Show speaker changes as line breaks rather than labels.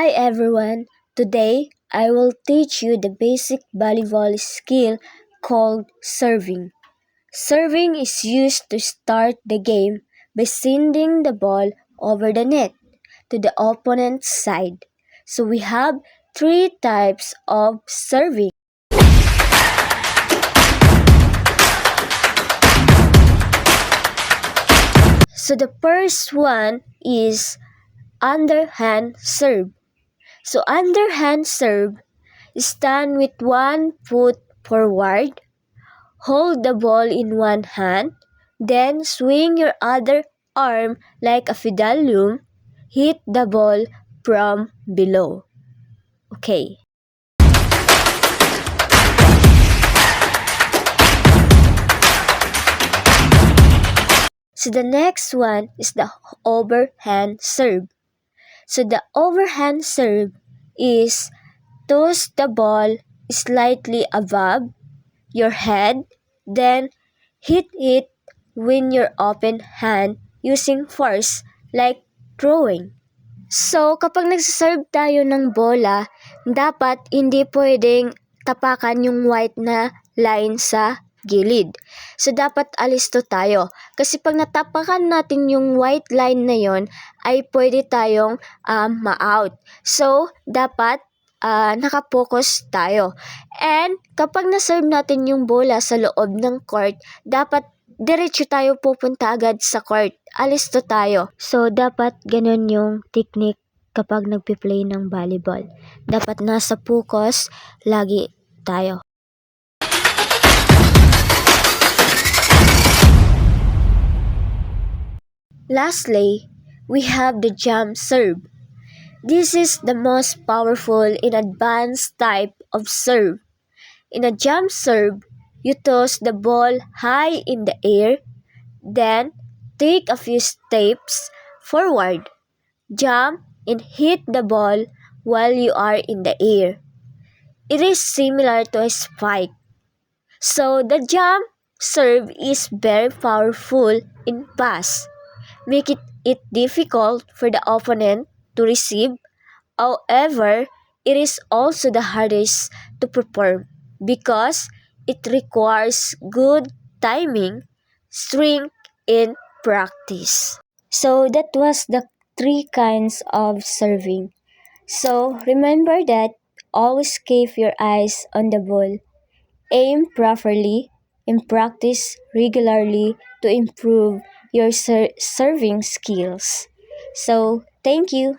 Hi everyone! Today, I will teach you the basic volleyball skill called serving. Serving is used to start the game by sending the ball over the net to the opponent's side. So we have three types of serving. So the first one is underhand serve. So underhand serve, stand with one foot forward, hold the ball in one hand, then swing your other arm like a pedalum, hit the ball from below. Okay. So the next one is the overhand serve. So the overhand serve is toss the ball slightly above your head, then hit it with your open hand using force like throwing. So kapag nagsaserve tayo ng bola, dapat hindi pwedeng tapakan yung white na line sa gilid. So dapat alisto tayo. Kasi pag natapakan natin yung white line na yon, ay pwede tayong ma-out. So dapat nakapokus tayo. And kapag na-serve natin yung bola sa loob ng court, dapat diretso tayo pupunta agad sa court. Alisto tayo. So dapat ganun yung technique kapag nagpi-play ng volleyball. Dapat nasa focus lagi tayo. Lastly, we have the jump serve. This is the most powerful and advanced type of serve. In a jump serve, you toss the ball high in the air, then take a few steps forward, jump, and hit the ball while you are in the air. It is similar to a spike. So the jump serve is very powerful and fast, making it difficult for the opponent to receive. However, it is also the hardest to perform because it requires good timing, strength, and practice. So that was the three kinds of serving. So remember that always keep your eyes on the ball, aim properly, and practice regularly to improve your serving skills. So thank you.